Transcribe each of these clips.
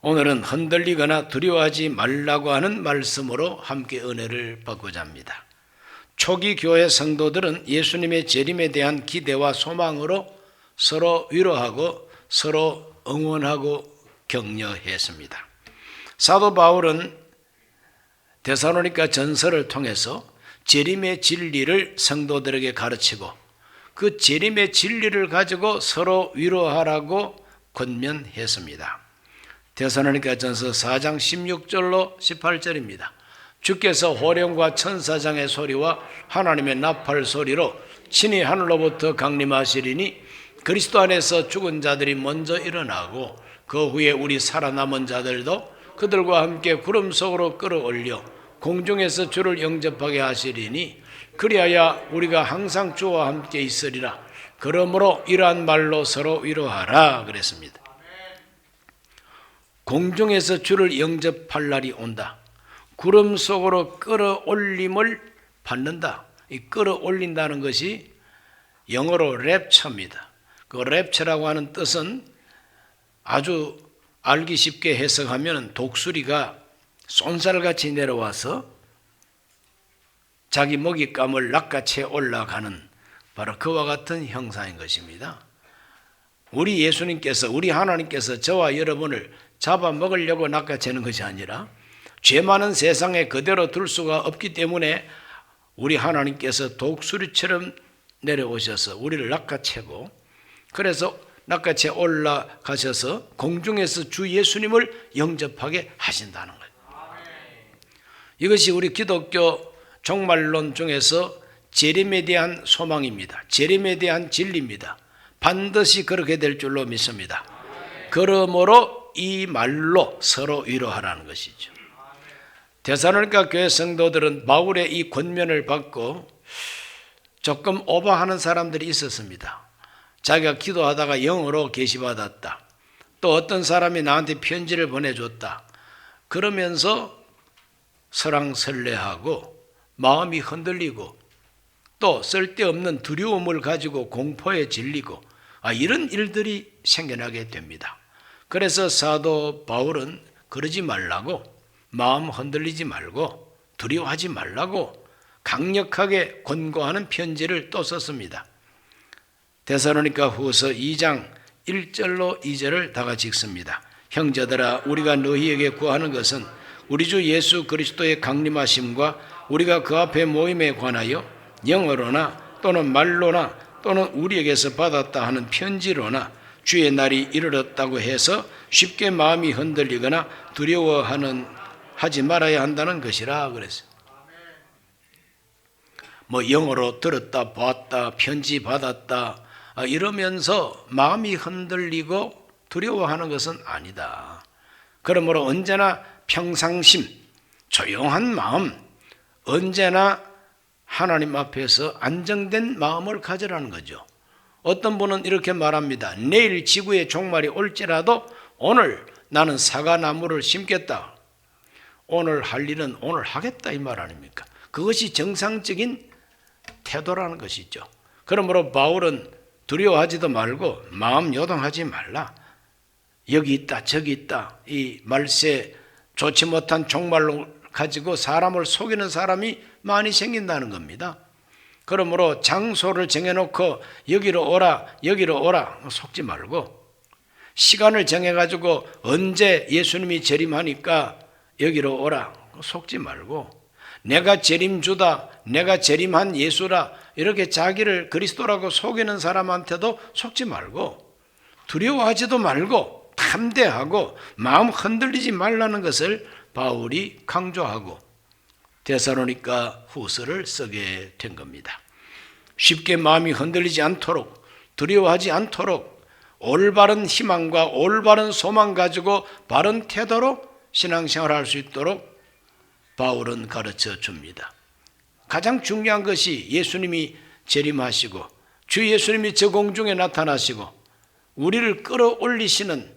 오늘은 흔들리거나 두려워하지 말라고 하는 말씀으로 함께 은혜를 받고자 합니다. 초기 교회 성도들은 예수님의 재림에 대한 기대와 소망으로 서로 위로하고 서로 응원하고 격려했습니다. 사도 바울은 데살로니가 전서를 통해서 재림의 진리를 성도들에게 가르치고 그 재림의 진리를 가지고 서로 위로하라고 권면했습니다. 데살로니가 전서 4장 16절로 18절입니다. 주께서 호령과 천사장의 소리와 하나님의 나팔 소리로 친히 하늘로부터 강림하시리니 그리스도 안에서 죽은 자들이 먼저 일어나고 그 후에 우리 살아남은 자들도 그들과 함께 구름 속으로 끌어올려 공중에서 주를 영접하게 하시리니 그리하여 우리가 항상 주와 함께 있으리라. 그러므로 이러한 말로 서로 위로하라 그랬습니다. 공중에서 주를 영접할 날이 온다. 구름 속으로 끌어올림을 받는다. 이 끌어올린다는 것이 영어로 랩처입니다. 그 랩처라고 하는 뜻은 아주 알기 쉽게 해석하면 독수리가 쏜살같이 내려와서 자기 먹잇감을 낚아채 올라가는 바로 그와 같은 형상인 것입니다. 우리 예수님께서, 우리 하나님께서 저와 여러분을 잡아먹으려고 낚아채는 것이 아니라 죄 많은 세상에 그대로 둘 수가 없기 때문에 우리 하나님께서 독수리처럼 내려오셔서 우리를 낚아채고 그래서 낚아채 올라가셔서 공중에서 주 예수님을 영접하게 하신다는 거예요. 이것이 우리 기독교 종말론 중에서 재림에 대한 소망입니다. 재림에 대한 진리입니다. 반드시 그렇게 될 줄로 믿습니다. 그러므로 이 말로 서로 위로하라는 것이죠. 데살로니가 교회 성도들은 바울의 이 권면을 받고 조금 오버하는 사람들이 있었습니다. 자기가 기도하다가 영어로 계시받았다. 또 어떤 사람이 나한테 편지를 보내줬다. 그러면서 설왕설래하고 마음이 흔들리고 또 쓸데없는 두려움을 가지고 공포에 질리고 이런 일들이 생겨나게 됩니다. 그래서 사도 바울은 그러지 말라고, 마음 흔들리지 말고 두려워하지 말라고 강력하게 권고하는 편지를 또 썼습니다. 데살로니가 후서 2장 1절로 2절을 다 같이 읽습니다. 형제들아, 우리가 너희에게 구하는 것은 우리 주 예수 그리스도의 강림하심과 우리가 그 앞에 모임에 관하여 영어로나 또는 말로나 또는 우리에게서 받았다 하는 편지로나 주의 날이 이르렀다고 해서 쉽게 마음이 흔들리거나 두려워하지 말아야 한다는 것이라 그랬어요. 영어로 들었다, 봤다, 편지 받았다 이러면서 마음이 흔들리고 두려워하는 것은 아니다. 그러므로 언제나 평상심, 조용한 마음, 언제나 하나님 앞에서 안정된 마음을 가지라는 거죠. 어떤 분은 이렇게 말합니다. 내일 지구의 종말이 올지라도 오늘 나는 사과나무를 심겠다. 오늘 할 일은 오늘 하겠다 이 말 아닙니까? 그것이 정상적인 태도라는 것이죠. 그러므로 바울은 두려워하지도 말고 마음 요동하지 말라. 여기 있다 저기 있다 이 말세 좋지 못한 종말로 가지고 사람을 속이는 사람이 많이 생긴다는 겁니다. 그러므로 장소를 정해놓고 여기로 오라 여기로 오라 속지 말고 시간을 정해가지고 언제 예수님이 재림하니까 여기로 오라 속지 말고 내가 재림주다 내가 재림한 예수라 이렇게 자기를 그리스도라고 속이는 사람한테도 속지 말고 두려워하지도 말고 담대하고 마음 흔들리지 말라는 것을 바울이 강조하고 데살로니가 후서를 쓰게 된 겁니다. 쉽게 마음이 흔들리지 않도록 두려워하지 않도록 올바른 희망과 올바른 소망 가지고 바른 태도로 신앙생활을 할 수 있도록 바울은 가르쳐 줍니다. 가장 중요한 것이 예수님이 재림하시고 주 예수님이 저 공중에 나타나시고 우리를 끌어올리시는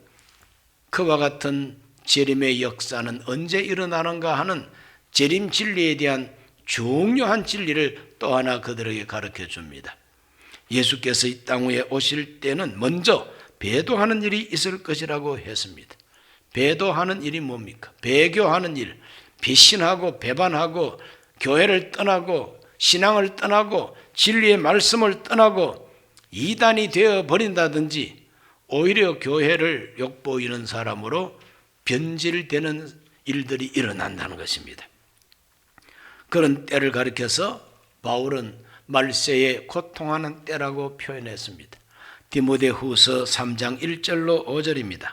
그와 같은 재림의 역사는 언제 일어나는가 하는 재림 진리에 대한 중요한 진리를 또 하나 그들에게 가르쳐 줍니다. 예수께서 이 땅 위에 오실 때는 먼저 배도하는 일이 있을 것이라고 했습니다. 배도하는 일이 뭡니까? 배교하는 일, 배신하고 배반하고 교회를 떠나고 신앙을 떠나고 진리의 말씀을 떠나고 이단이 되어 버린다든지 오히려 교회를 욕보이는 사람으로 변질되는 일들이 일어난다는 것입니다. 그런 때를 가리켜서 바울은 말세에 고통하는 때라고 표현했습니다. 디모데후서 3장 1절로 5절입니다.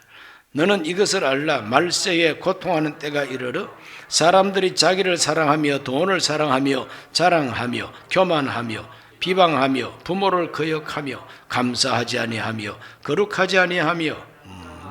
너는 이것을 알라. 말세에 고통하는 때가 이르러 사람들이 자기를 사랑하며 돈을 사랑하며 자랑하며 교만하며 비방하며 부모를 거역하며 감사하지 아니하며 거룩하지 아니하며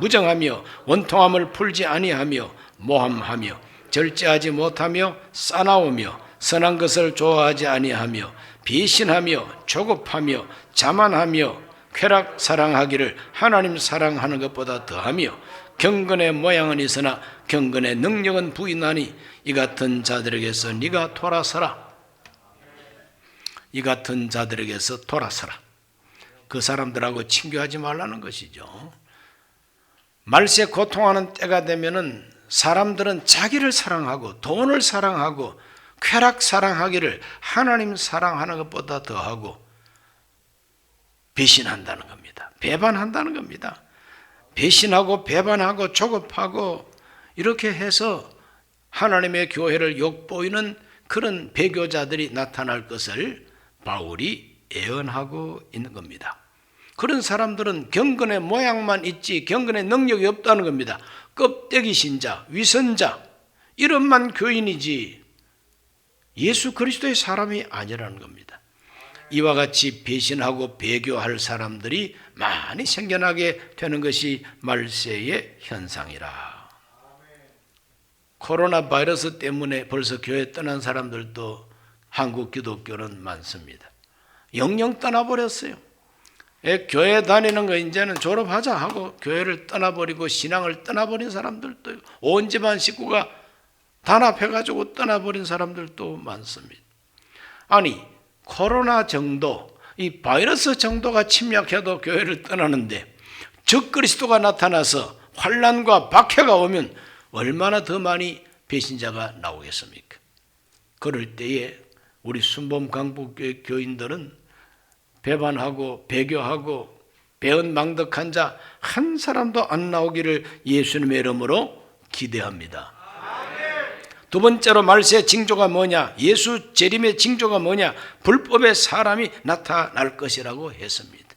무정하며 원통함을 풀지 아니하며 모함하며 절제하지 못하며 싸나우며 선한 것을 좋아하지 아니하며 비신하며 조급하며 자만하며 쾌락 사랑하기를 하나님 사랑하는 것보다 더하며 경건의 모양은 있으나 경건의 능력은 부인하니 이 같은 자들에게서 네가 돌아서라. 이 같은 자들에게서 돌아서라. 그 사람들하고 친교하지 말라는 것이죠. 말세 고통하는 때가 되면은 사람들은 자기를 사랑하고 돈을 사랑하고 쾌락 사랑하기를 하나님 사랑하는 것보다 더하고 배신한다는 겁니다. 배반한다는 겁니다. 배신하고 배반하고 조급하고 이렇게 해서 하나님의 교회를 욕보이는 그런 배교자들이 나타날 것을 바울이 예언하고 있는 겁니다. 그런 사람들은 경건의 모양만 있지 경건의 능력이 없다는 겁니다. 껍데기 신자, 위선자, 이런만 교인이지 예수 그리스도의 사람이 아니라는 겁니다. 이와 같이 배신하고 배교할 사람들이 많이 생겨나게 되는 것이 말세의 현상이라. 코로나 바이러스 때문에 벌써 교회 떠난 사람들도 한국 기독교는 많습니다. 영영 떠나버렸어요. 교회 다니는 거 이제는 졸업하자 하고 교회를 떠나버리고 신앙을 떠나버린 사람들도 온 집안 식구가 단합해가지고 떠나버린 사람들도 많습니다. 아니 코로나 정도, 이 바이러스 정도가 침략해도 교회를 떠나는데 적그리스도가 나타나서 환난과 박해가 오면 얼마나 더 많이 배신자가 나오겠습니까? 그럴 때에 우리 순범 강북교회 교인들은 배반하고 배교하고 배은망덕한 자 한 사람도 안 나오기를 예수님의 이름으로 기대합니다. 두 번째로 말세의 징조가 뭐냐? 예수 재림의 징조가 뭐냐? 불법의 사람이 나타날 것이라고 했습니다.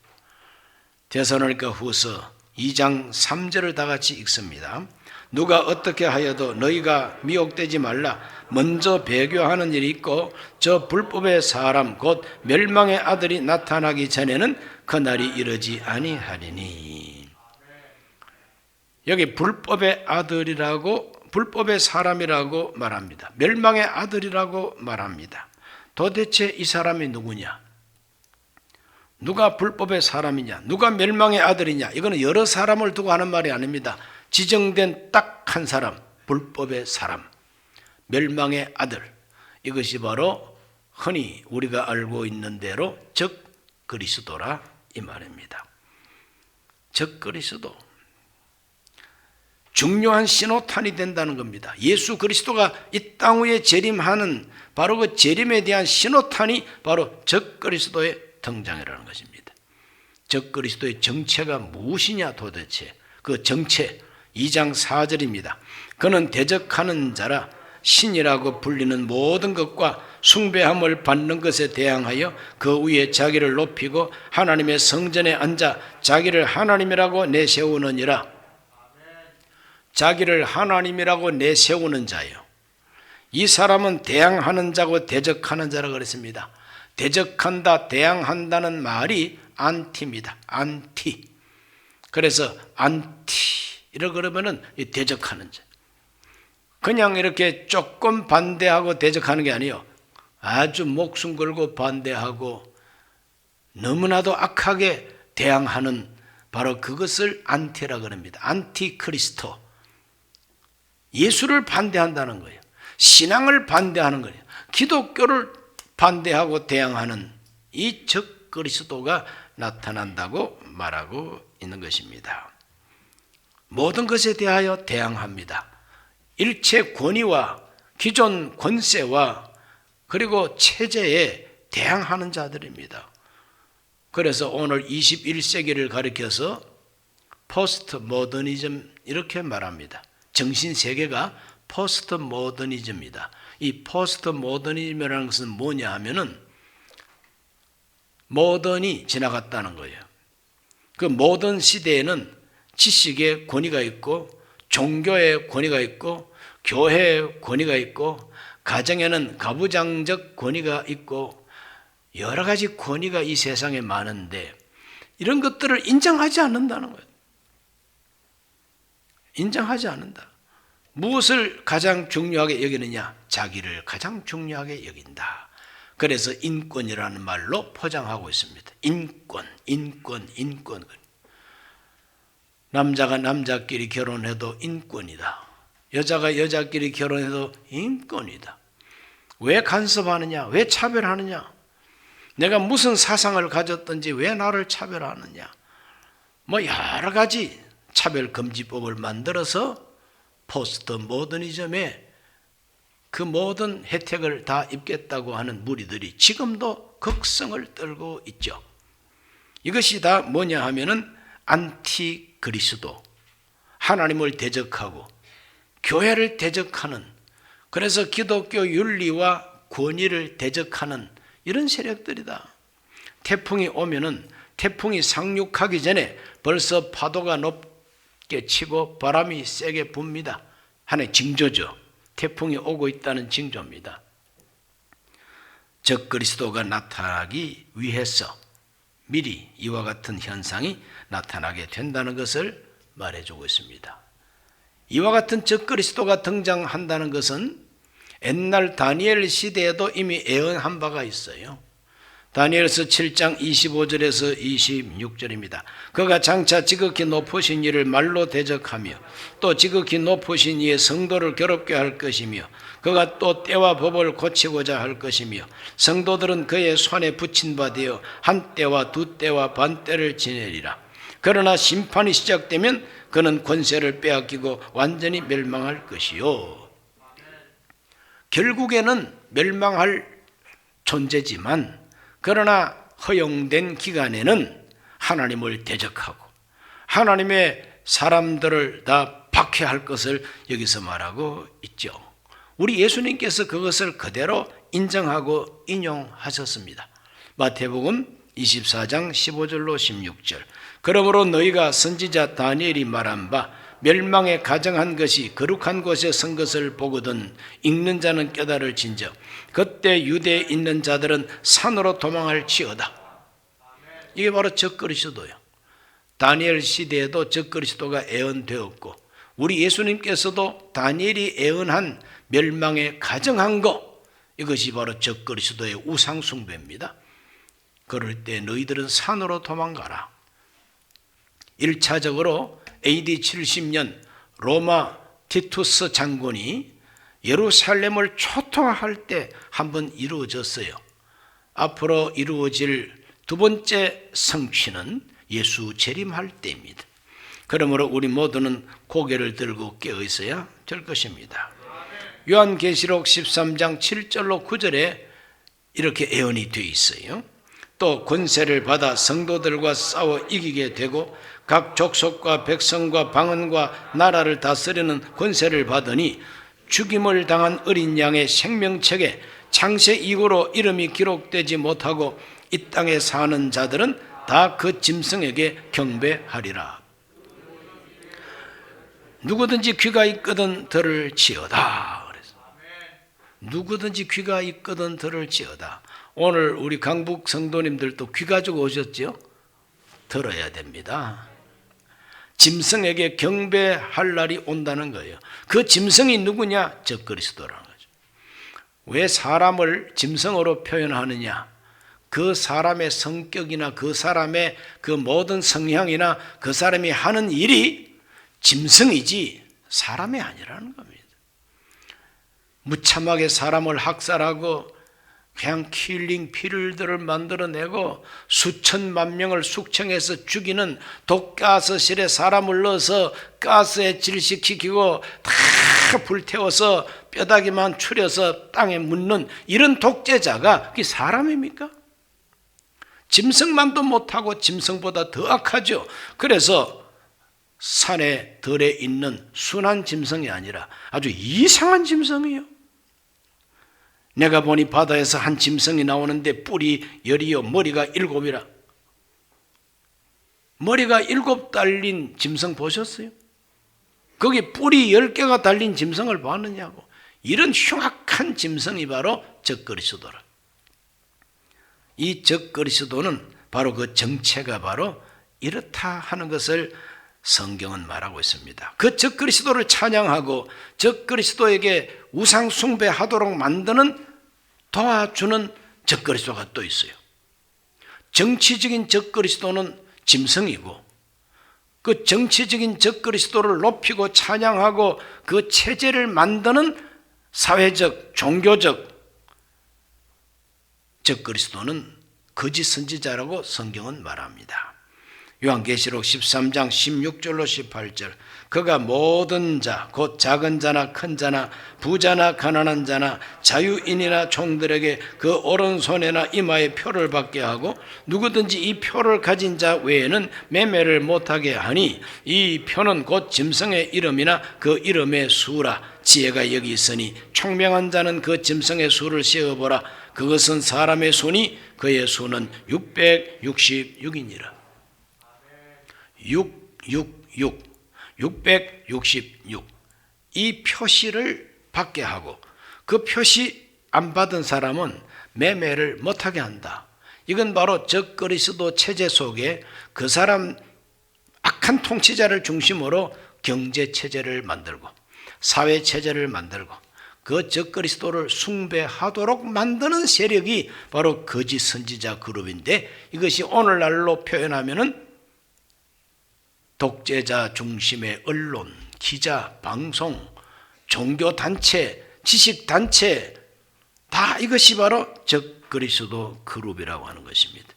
데살로니가 후서 2장 3절을 다 같이 읽습니다. 누가 어떻게 하여도 너희가 미혹되지 말라. 먼저 배교하는 일이 있고 저 불법의 사람 곧 멸망의 아들이 나타나기 전에는 그날이 이르지 아니하리니. 여기 불법의 아들이라고 불법의 사람이라고 말합니다. 멸망의 아들이라고 말합니다. 도대체 이 사람이 누구냐? 누가 불법의 사람이냐? 누가 멸망의 아들이냐? 이거는 여러 사람을 두고 하는 말이 아닙니다. 지정된 딱 한 사람, 불법의 사람, 멸망의 아들. 이것이 바로 흔히 우리가 알고 있는 대로 적 그리스도라 이 말입니다. 적 그리스도. 중요한 신호탄이 된다는 겁니다. 예수 그리스도가 이 땅 위에 재림하는 바로 그 재림에 대한 신호탄이 바로 적 그리스도의 등장이라는 것입니다. 적 그리스도의 정체가 무엇이냐 도대체. 그 정체 2장 4절입니다. 그는 대적하는 자라 신이라고 불리는 모든 것과 숭배함을 받는 것에 대항하여 그 위에 자기를 높이고 하나님의 성전에 앉아 자기를 하나님이라고 내세우느니라. 자기를 하나님이라고 내세우는 자예요. 이 사람은 대항하는 자고 대적하는 자라고 그랬습니다. 대적한다, 대항한다는 말이 안티입니다. 안티. 그래서 안티 이러고 그러면은 대적하는 자. 그냥 이렇게 조금 반대하고 대적하는 게 아니에요. 아주 목숨 걸고 반대하고 너무나도 악하게 대항하는 바로 그것을 안티라고 합니다. 안티크리스토. 예수를 반대한다는 거예요. 신앙을 반대하는 거예요. 기독교를 반대하고 대항하는 이 적그리스도가 나타난다고 말하고 있는 것입니다. 모든 것에 대하여 대항합니다. 일체 권위와 기존 권세와 그리고 체제에 대항하는 자들입니다. 그래서 오늘 21세기를 가리켜서 포스트 모더니즘 이렇게 말합니다. 정신세계가 포스트 모더니즘이다. 이 포스트 모더니즘이라는 것은 뭐냐 하면은 모던이 지나갔다는 거예요. 그 모던 시대에는 지식의 권위가 있고 종교의 권위가 있고 교회의 권위가 있고 가정에는 가부장적 권위가 있고 여러 가지 권위가 이 세상에 많은데 이런 것들을 인정하지 않는다는 거예요. 인정하지 않는다. 무엇을 가장 중요하게 여기느냐? 자기를 가장 중요하게 여긴다. 그래서 인권이라는 말로 포장하고 있습니다. 인권. 남자가 남자끼리 결혼해도 인권이다. 여자가 여자끼리 결혼해도 인권이다. 왜 간섭하느냐? 왜 차별하느냐? 내가 무슨 사상을 가졌든지 왜 나를 차별하느냐? 뭐 여러 가지 차별금지법을 만들어서 포스트 모더니즘에 그 모든 혜택을 다 입겠다고 하는 무리들이 지금도 극성을 떨고 있죠. 이것이 다 뭐냐 하면은 안티 그리스도, 하나님을 대적하고 교회를 대적하는, 그래서 기독교 윤리와 권위를 대적하는 이런 세력들이다. 태풍이 오면은 태풍이 상륙하기 전에 벌써 파도가 높게 치고 바람이 세게 붑니다. 하나의 징조죠. 태풍이 오고 있다는 징조입니다. 적그리스도가 나타나기 위해서 미리 이와 같은 현상이 나타나게 된다는 것을 말해주고 있습니다. 이와 같은 적그리스도가 등장한다는 것은 옛날 다니엘 시대에도 이미 예언한 바가 있어요. 다니엘서 7장 25절에서 26절입니다. 그가 장차 지극히 높으신 이를 말로 대적하며 또 지극히 높으신 이의 성도를 괴롭게 할 것이며 그가 또 때와 법을 고치고자 할 것이며 성도들은 그의 손에 붙인 바 되어 한 때와 두 때와 반 때를 지내리라. 그러나 심판이 시작되면 그는 권세를 빼앗기고 완전히 멸망할 것이요. 결국에는 멸망할 존재지만 그러나 허용된 기간에는 하나님을 대적하고 하나님의 사람들을 다 박해할 것을 여기서 말하고 있죠. 우리 예수님께서 그것을 그대로 인정하고 인용하셨습니다. 마태복음 24장 15절로 16절. 그러므로 너희가 선지자 다니엘이 말한 바 멸망에 가정한 것이 거룩한 곳에 선 것을 보거든 읽는 자는 깨달을진저 그때 유대에 있는 자들은 산으로 도망할지어다. 이게 바로 적그리스도예요. 다니엘 시대에도 적그리스도가 예언되었고 우리 예수님께서도 다니엘이 예언한 멸망에 가정한 것, 이것이 바로 적그리스도의 우상숭배입니다. 그럴 때 너희들은 산으로 도망가라. 1차적으로 AD 70년 로마 티투스 장군이 예루살렘을 초토화할 때 한번 이루어졌어요. 앞으로 이루어질 두 번째 성취는 예수 재림할 때입니다. 그러므로 우리 모두는 고개를 들고 깨어 있어야 될 것입니다. 요한계시록 13장 7절로 9절에 이렇게 예언이 되어 있어요. 또 권세를 받아 성도들과 싸워 이기게 되고 각 족속과 백성과 방언과 나라를 다스리는 권세를 받으니 죽임을 당한 어린 양의 생명책에 창세 이후로 이름이 기록되지 못하고 이 땅에 사는 자들은 다 그 짐승에게 경배하리라. 누구든지 귀가 있거든 들을지어다. 그래서 누구든지 귀가 있거든 들을지어다. 오늘 우리 강북 성도님들도 귀 가지고 오셨죠? 들어야 됩니다. 짐승에게 경배할 날이 온다는 거예요. 그 짐승이 누구냐? 적그리스도라는 거죠. 왜 사람을 짐승으로 표현하느냐? 그 사람의 성격이나 그 사람의 그 모든 성향이나 그 사람이 하는 일이 짐승이지 사람이 아니라는 겁니다. 무참하게 사람을 학살하고 그냥 킬링 필드를 만들어내고 수천만 명을 숙청해서 죽이는 독가스실에 사람을 넣어서 가스에 질식시키고 다 불태워서 뼈다귀만 추려서 땅에 묻는 이런 독재자가 그게 사람입니까? 짐승만도 못하고 짐승보다 더 악하죠. 그래서 산에 들에 있는 순한 짐승이 아니라 아주 이상한 짐승이에요. 내가 보니 바다에서 한 짐승이 나오는데 뿔이 10이요 머리가 7이라. 머리가 7 달린 짐승 보셨어요? 거기 뿔이 10개가 달린 짐승을 봤느냐고. 이런 흉악한 짐승이 바로 적그리스도라. 이 적그리스도는 바로 그 정체가 바로 이렇다 하는 것을 성경은 말하고 있습니다. 그 적그리스도를 찬양하고 적그리스도에게 우상 숭배하도록 만드는 도와주는 적그리스도가 또 있어요. 정치적인 적그리스도는 짐승이고 그 정치적인 적그리스도를 높이고 찬양하고 그 체제를 만드는 사회적, 종교적 적그리스도는 거짓 선지자라고 성경은 말합니다. 요한계시록 13장 16절로 18절 그가 모든 자 곧 작은 자나 큰 자나 부자나 가난한 자나 자유인이나 종들에게 그 오른손에나 이마에 표를 받게 하고 누구든지 이 표를 가진 자 외에는 매매를 못하게 하니 이 표는 곧 짐승의 이름이나 그 이름의 수라. 지혜가 여기 있으니 총명한 자는 그 짐승의 수를 세어보라. 그것은 사람의 손이 그의 수는 666이니라. 666 이 표시를 받게 하고 그 표시 안 받은 사람은 매매를 못하게 한다. 이건 바로 적그리스도 체제 속에 그 사람 악한 통치자를 중심으로 경제 체제를 만들고 사회 체제를 만들고 그 적그리스도를 숭배하도록 만드는 세력이 바로 거짓 선지자 그룹인데 이것이 오늘날로 표현하면은 독재자 중심의 언론, 기자, 방송, 종교단체, 지식단체 다 이것이 바로 적그리스도 그룹이라고 하는 것입니다.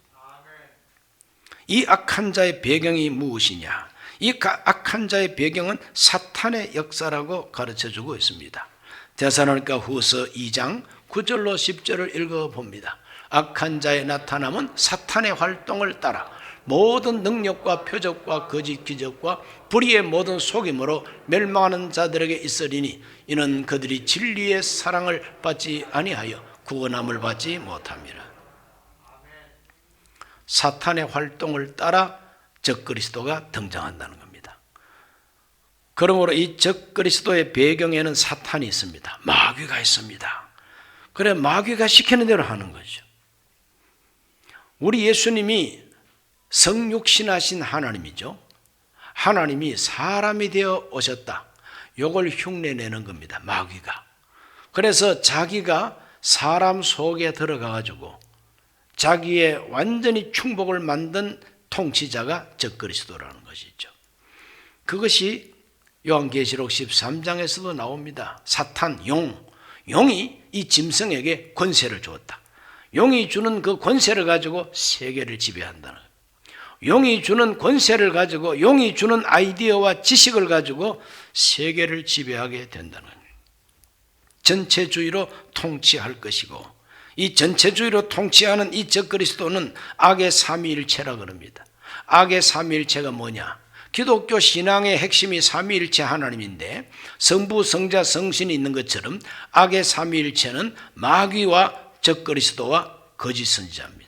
이 악한 자의 배경이 무엇이냐? 이 악한 자의 배경은 사탄의 역사라고 가르쳐주고 있습니다. 데살로니가 후서 2장 9절로 10절을 읽어봅니다. 악한 자의 나타남은 사탄의 활동을 따라 모든 능력과 표적과 거짓 기적과 불의의 모든 속임으로 멸망하는 자들에게 있으리니 이는 그들이 진리의 사랑을 받지 아니하여 구원함을 받지 못함이라. 사탄의 활동을 따라 적그리스도가 등장한다는 겁니다. 그러므로 이 적그리스도의 배경에는 사탄이 있습니다. 마귀가 있습니다. 그래 마귀가 시키는 대로 하는 거죠. 우리 예수님이 성육신하신 하나님이죠. 하나님이 사람이 되어 오셨다. 이걸 흉내내는 겁니다. 마귀가. 그래서 자기가 사람 속에 들어가가지고 자기의 완전히 충복을 만든 통치자가 적그리스도라는 것이죠. 그것이 요한계시록 13장에서도 나옵니다. 사탄, 용이 이 짐승에게 권세를 주었다. 용이 주는 그 권세를 가지고 세계를 지배한다는 거예요. 용이 주는 권세를 가지고 용이 주는 아이디어와 지식을 가지고 세계를 지배하게 된다는 거예요. 전체주의로 통치할 것이고 이 전체주의로 통치하는 이 적그리스도는 악의 삼위일체라 그럽니다. 악의 삼위일체가 뭐냐? 기독교 신앙의 핵심이 삼위일체 하나님인데 성부, 성자, 성신이 있는 것처럼 악의 삼위일체는 마귀와 적그리스도와 거짓 선지자입니다.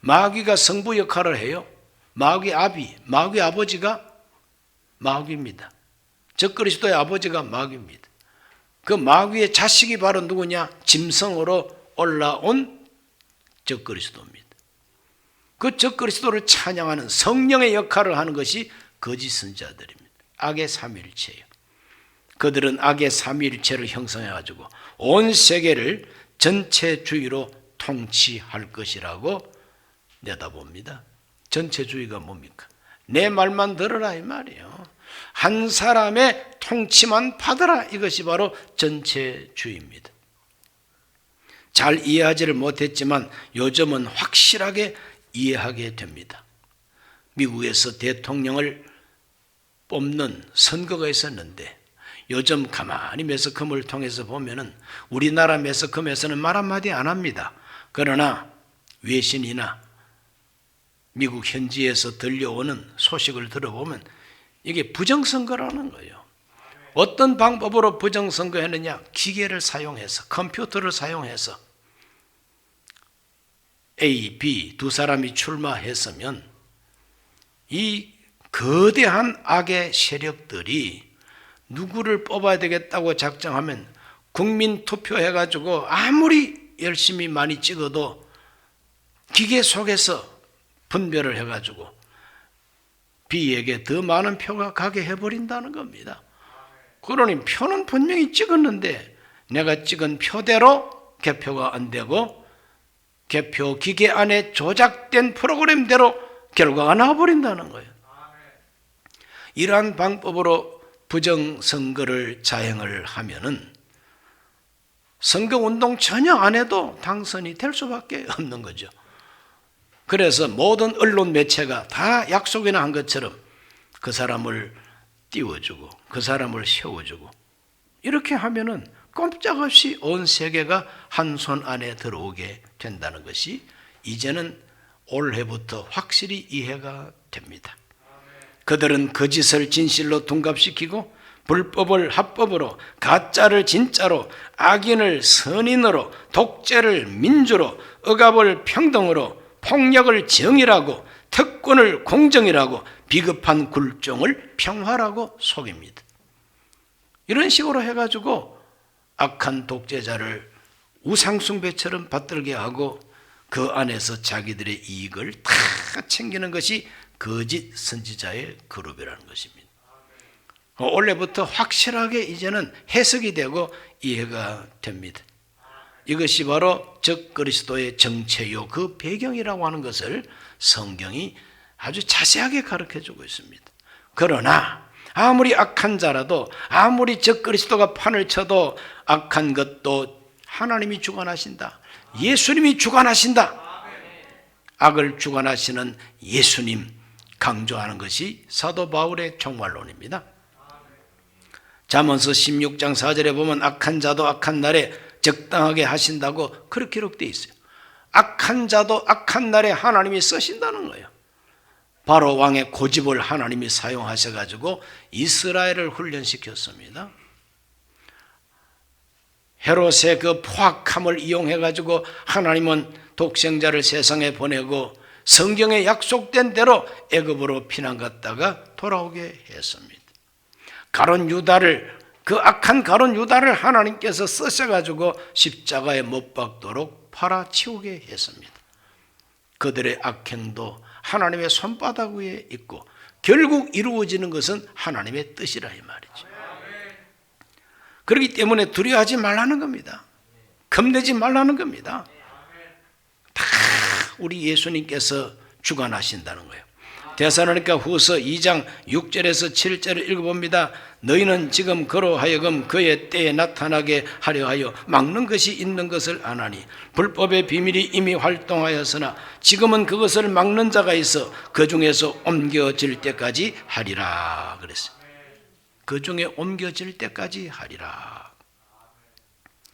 마귀가 성부 역할을 해요. 마귀 아버지가 마귀입니다. 적그리스도의 아버지가 마귀입니다. 그 마귀의 자식이 바로 누구냐? 짐승으로 올라온 적그리스도입니다. 그 적그리스도를 찬양하는 성령의 역할을 하는 것이 거짓 선지자들입니다. 악의 삼위일체예요. 그들은 악의 삼위일체를 형성해가지고 온 세계를 전체주의로 통치할 것이라고 내다봅니다. 전체주의가 뭡니까? 내 말만 들어라 이 말이에요. 한 사람의 통치만 받아라. 이것이 바로 전체주의입니다. 잘 이해하지를 못했지만 요즘은 확실하게 이해하게 됩니다. 미국에서 대통령을 뽑는 선거가 있었는데 요즘 가만히 매스컴을 통해서 보면은 우리나라 매스컴에서는 말 한마디 안 합니다. 그러나 외신이나 미국 현지에서 들려오는 소식을 들어보면 이게 부정선거라는 거예요. 어떤 방법으로 부정선거했느냐? 기계를 사용해서, 컴퓨터를 사용해서 A, B 두 사람이 출마했으면 이 거대한 악의 세력들이 누구를 뽑아야 되겠다고 작정하면 국민 투표해가지고 아무리 열심히 많이 찍어도 기계 속에서 분별을 해가지고 B에게 더 많은 표가 가게 해버린다는 겁니다. 그러니 표는 분명히 찍었는데 내가 찍은 표대로 개표가 안 되고 개표 기계 안에 조작된 프로그램대로 결과가 나와버린다는 거예요. 이러한 방법으로 부정선거를 자행을 하면은 선거운동 전혀 안 해도 당선이 될 수밖에 없는 거죠. 그래서 모든 언론 매체가 다 약속이나 한 것처럼 그 사람을 띄워주고 그 사람을 세워주고 이렇게 하면은 꼼짝없이 온 세계가 한 손 안에 들어오게 된다는 것이 이제는 올해부터 확실히 이해가 됩니다. 그들은 거짓을 진실로 둔갑시키고 불법을 합법으로, 가짜를 진짜로, 악인을 선인으로, 독재를 민주로, 억압을 평등으로, 폭력을 정의라고, 특권을 공정이라고, 비겁한 굴종을 평화라고 속입니다. 이런 식으로 해가지고 악한 독재자를 우상숭배처럼 받들게 하고 그 안에서 자기들의 이익을 다 챙기는 것이 거짓 선지자의 그룹이라는 것입니다. 올해부터 확실하게 이제는 해석이 되고 이해가 됩니다. 이것이 바로 적그리스도의 정체요 그 배경이라고 하는 것을 성경이 아주 자세하게 가르쳐주고 있습니다. 그러나 아무리 악한 자라도 아무리 적그리스도가 판을 쳐도 악한 것도 하나님이 주관하신다. 예수님이 주관하신다. 악을 주관하시는 예수님 강조하는 것이 사도 바울의 종말론입니다. 잠언서 16장 4절에 보면 악한 자도 악한 날에 적당하게 하신다고 그렇게 기록되어 있어요. 악한 자도 악한 날에 하나님이 쓰신다는 거예요. 바로 왕의 고집을 하나님이 사용하셔가지고 이스라엘을 훈련시켰습니다. 헤롯의 그 포악함을 이용해가지고 하나님은 독생자를 세상에 보내고 성경에 약속된 대로 애굽으로 피난 갔다가 돌아오게 했습니다. 가룟 유다를, 그 악한 가룟 유다를 하나님께서 쓰셔가지고 십자가에 못 박도록 팔아치우게 했습니다. 그들의 악행도 하나님의 손바닥 위에 있고 결국 이루어지는 것은 하나님의 뜻이라 이 말이죠. 그렇기 때문에 두려워하지 말라는 겁니다. 겁내지 말라는 겁니다. 다 우리 예수님께서 주관하신다는 거예요. 데살로니가 후서 2장 6절에서 7절을 읽어봅니다. 너희는 지금 그로 하여금 그의 때에 나타나게 하려 하여 막는 것이 있는 것을 아나니 불법의 비밀이 이미 활동하였으나 지금은 그것을 막는 자가 있어 그 중에서 옮겨질 때까지 하리라 그랬어요. 그 중에 옮겨질 때까지 하리라.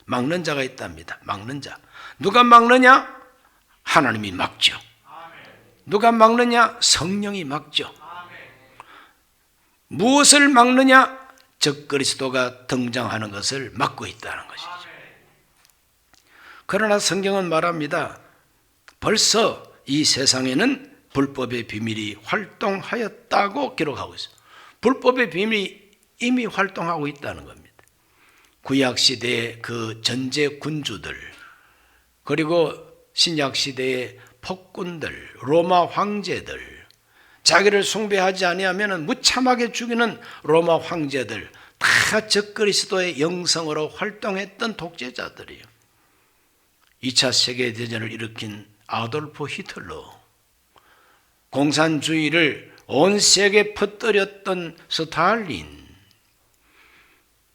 막는 자가 있답니다. 막는 자. 누가 막느냐? 하나님이 막죠. 누가 막느냐? 성령이 막죠. 무엇을 막느냐? 적그리스도가 등장하는 것을 막고 있다는 것이죠. 그러나 성경은 말합니다. 벌써 이 세상에는 불법의 비밀이 활동하였다고 기록하고 있어요. 불법의 비밀이 이미 활동하고 있다는 겁니다. 구약시대의 그 전제 군주들, 그리고 신약시대의 폭군들, 로마 황제들, 자기를 숭배하지 아니하면 무참하게 죽이는 로마 황제들, 다 적그리스도의 영성으로 활동했던 독재자들이에요. 2차 세계대전을 일으킨 아돌프 히틀러, 공산주의를 온 세계에 퍼뜨렸던 스탈린,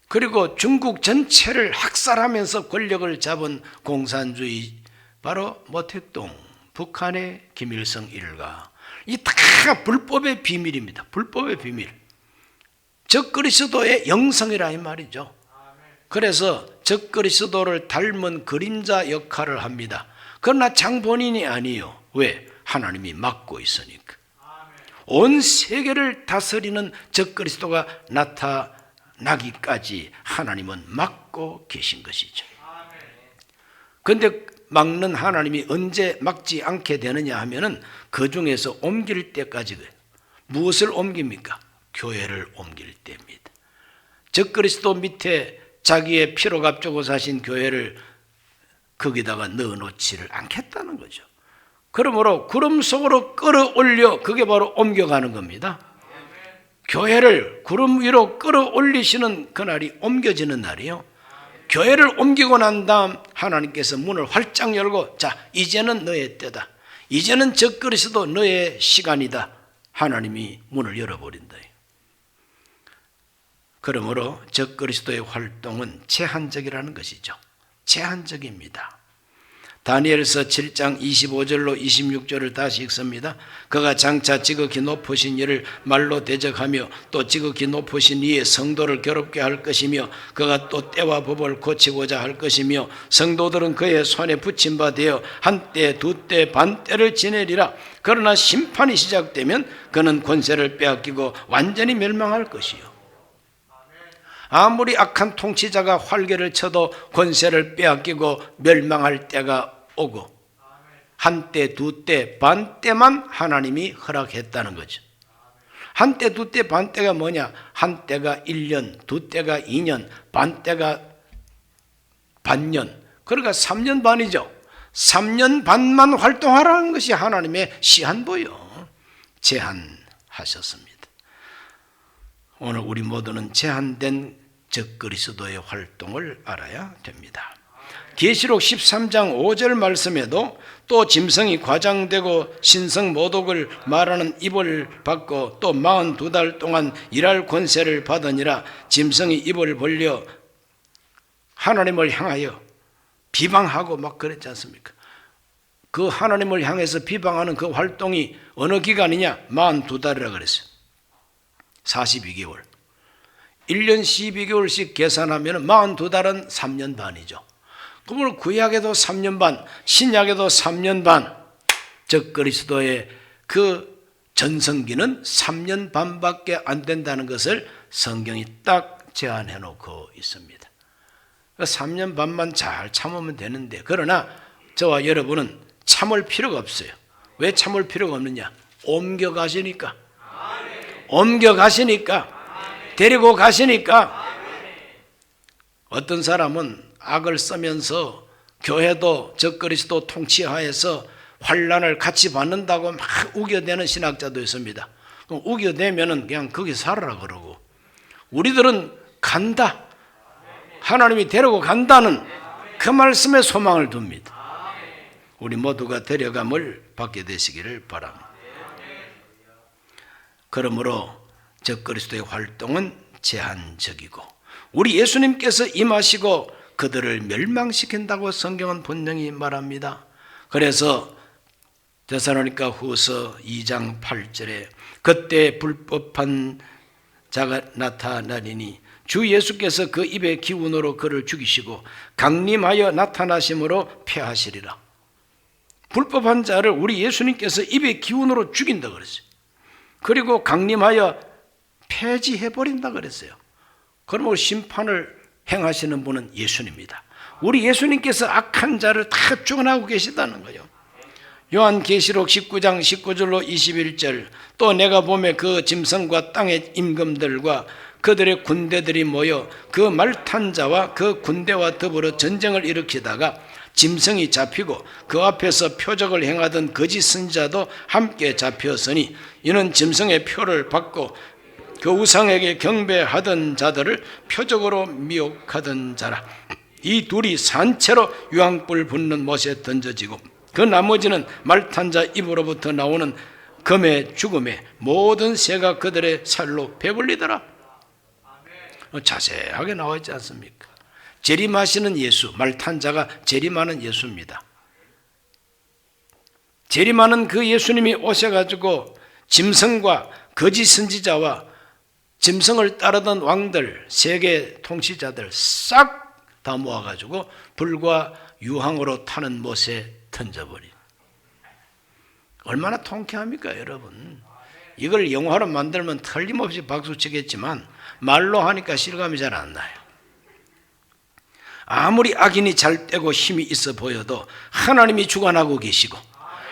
그리고 중국 전체를 학살하면서 권력을 잡은 공산주의, 바로 모택동, 북한의 김일성 일가, 이 다 불법의 비밀입니다. 불법의 비밀. 적그리스도의 영성이라 이 말이죠. 그래서 적그리스도를 닮은 그림자 역할을 합니다. 그러나 장본인이 아니에요. 왜? 하나님이 막고 있으니까. 온 세계를 다스리는 적그리스도가 나타나기까지 하나님은 막고 계신 것이죠. 그런데 막는 하나님이 언제 막지 않게 되느냐 하면은 그 중에서 옮길 때까지. 무엇을 옮깁니까? 교회를 옮길 때입니다. 적그리스도 밑에 자기의 피로 값주고 사신 교회를 거기다가 넣어놓지를 않겠다는 거죠. 그러므로 구름 속으로 끌어올려, 그게 바로 옮겨가는 겁니다. 교회를 구름 위로 끌어올리시는 그날이 옮겨지는 날이요. 교회를 옮기고 난 다음 하나님께서 문을 활짝 열고, 자, 이제는 너의 때다. 이제는 적그리스도 너의 시간이다. 하나님이 문을 열어버린다. 그러므로 적그리스도의 활동은 제한적이라는 것이죠. 제한적입니다. 다니엘서 7장 25절로 26절을 다시 읽습니다. 그가 장차 지극히 높으신 이를 말로 대적하며 또 지극히 높으신 이의 성도를 괴롭게 할 것이며 그가 또 때와 법을 고치고자 할 것이며 성도들은 그의 손에 붙임 바 되어 한때 두때 반때를 지내리라. 그러나 심판이 시작되면 그는 권세를 빼앗기고 완전히 멸망할 것이요. 아무리 악한 통치자가 활개를 쳐도 권세를 빼앗기고 멸망할 때가 오고, 한때 두때 반때만 하나님이 허락했다는 거죠. 한때 두때 반때가 뭐냐? 한때가 1년, 두때가 2년, 반때가 반년, 그러니까 3년 반이죠. 3년 반만 활동하라는 것이 하나님의 시한부요. 제한하셨습니다. 오늘 우리 모두는 제한된 적그리스도의 활동을 알아야 됩니다. 계시록 13장 5절 말씀에도 또 짐승이 과장되고 신성 모독을 말하는 입을 받고 또 42달 동안 일할 권세를 받으니라. 짐승이 입을 벌려 하나님을 향하여 비방하고 막 그랬지 않습니까? 그 하나님을 향해서 비방하는 그 활동이 어느 기간이냐? 42달이라 그랬어요. 42개월. 1년 12개월씩 계산하면 42달은 3년 반이죠. 그러면 구약에도 3년 반, 신약에도 3년 반, 적그리스도의 그 전성기는 3년 반밖에 안 된다는 것을 성경이 딱 제한해 놓고 있습니다. 3년 반만 잘 참으면 되는데, 그러나 저와 여러분은 참을 필요가 없어요. 왜 참을 필요가 없느냐? 옮겨가시니까. 데리고 가시니까. 어떤 사람은 악을 쓰면서 교회도 적그리스도 통치하에서 환난을 같이 받는다고 막 우겨대는 신학자도 있습니다. 그럼 우겨대면은 그냥 거기 살아라 그러고, 우리들은 간다, 하나님이 데리고 간다는 그 말씀에 소망을 둡니다. 우리 모두가 데려감을 받게 되시기를 바랍니다. 그러므로 적그리스도의 활동은 제한적이고, 우리 예수님께서 임하시고 그들을 멸망시킨다고 성경은 분명히 말합니다. 그래서 데살로니가 후서 2장 8절에 그때 불법한 자가 나타나리니 주 예수께서 그 입의 기운으로 그를 죽이시고 강림하여 나타나심으로 패하시리라. 불법한 자를 우리 예수님께서 입의 기운으로 죽인다 그랬어요. 그리고 강림하여 폐지해버린다 그랬어요. 그러면 심판을 행하시는 분은 예수님입니다. 우리 예수님께서 악한 자를 다 쫓아내고 계시다는 거예요. 요한계시록 19장 19절로 21절, 또 내가 보매 그 짐승과 땅의 임금들과 그들의 군대들이 모여 그 말탄 자와 그 군대와 더불어 전쟁을 일으키다가 짐승이 잡히고 그 앞에서 표적을 행하던 거짓 선지자도 함께 잡혔으니 이는 짐승의 표를 받고 그 우상에게 경배하던 자들을 표적으로 미혹하던 자라. 이 둘이 산채로 유황불 붙는 못에 던져지고 그 나머지는 말탄 자 입으로부터 나오는 검의 죽음에 모든 새가 그들의 살로 배불리더라. 자세하게 나와 있지 않습니까? 재림하시는 예수, 말탄 자가 재림하는 예수입니다. 재림하는 그 예수님이 오셔가지고 짐승과 거짓 선지자와 짐승을 따르던 왕들, 세계 통치자들 싹 다 모아가지고 불과 유황으로 타는 못에 던져버린. 얼마나 통쾌합니까, 여러분? 이걸 영화로 만들면 틀림없이 박수치겠지만 말로 하니까 실감이 잘 안 나요. 아무리 악인이 잘 되고 힘이 있어 보여도 하나님이 주관하고 계시고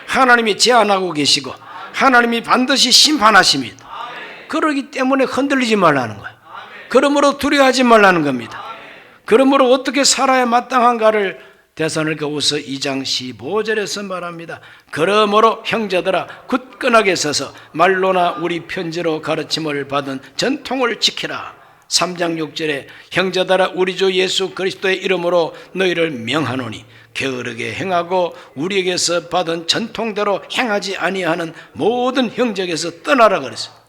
하나님이 제한하고 계시고 하나님이 반드시 심판하십니다. 그러기 때문에 흔들리지 말라는 거예요. 그러므로 두려워하지 말라는 겁니다. 그러므로 어떻게 살아야 마땅한가를 데살로니가후서 2장 15절에서 말합니다. 그러므로 형제들아 굳건하게 서서 말로나 우리 편지로 가르침을 받은 전통을 지키라. 3장 6절에 형제들아 우리 주 예수 그리스도의 이름으로 너희를 명하노니 게으르게 행하고 우리에게서 받은 전통대로 행하지 아니하는 모든 형제에게서 떠나라 그랬어요.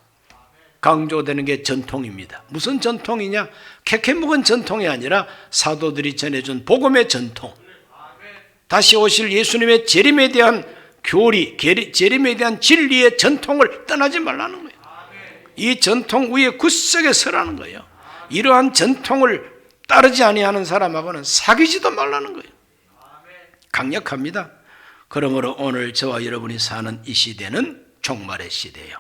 강조되는 게 전통입니다. 무슨 전통이냐? 캐캐묵은 전통이 아니라 사도들이 전해준 복음의 전통, 다시 오실 예수님의 재림에 대한 교리, 재림에 대한 진리의 전통을 떠나지 말라는 거예요. 이 전통 위에 굳세게 서라는 거예요. 이러한 전통을 따르지 아니하는 사람하고는 사귀지도 말라는 거예요. 강력합니다. 그러므로 오늘 저와 여러분이 사는 이 시대는 종말의 시대예요.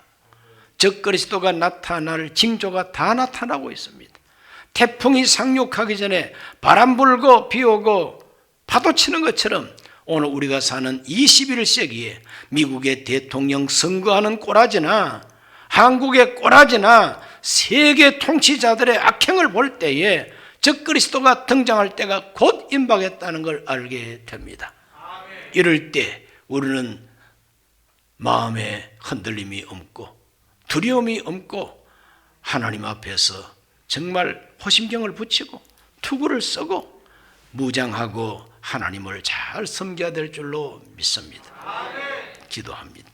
적그리스도가 나타날 징조가 다 나타나고 있습니다. 태풍이 상륙하기 전에 바람 불고 비 오고 파도 치는 것처럼 오늘 우리가 사는 21세기에 미국의 대통령 선거하는 꼬라지나 한국의 꼬라지나 세계 통치자들의 악행을 볼 때에 적그리스도가 등장할 때가 곧 임박했다는 걸 알게 됩니다. 이럴 때 우리는 마음에 흔들림이 없고 두려움이 없고 하나님 앞에서 정말 호심경을 붙이고 투구를 쓰고 무장하고 하나님을 잘 섬겨야 될 줄로 믿습니다. 기도합니다.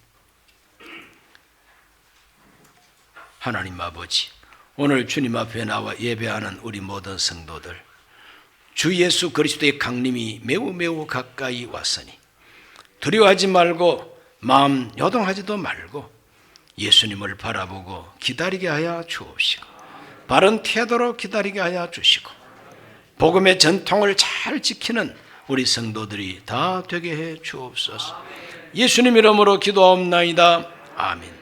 하나님 아버지, 오늘 주님 앞에 나와 예배하는 우리 모든 성도들, 주 예수 그리스도의 강림이 매우 가까이 왔으니 두려워하지 말고 마음 요동하지도 말고 예수님을 바라보고 기다리게 하여 주옵시고 바른 태도로 기다리게 하여 주시고 복음의 전통을 잘 지키는 우리 성도들이 다 되게 해 주옵소서. 예수님 이름으로 기도하옵나이다. 아멘.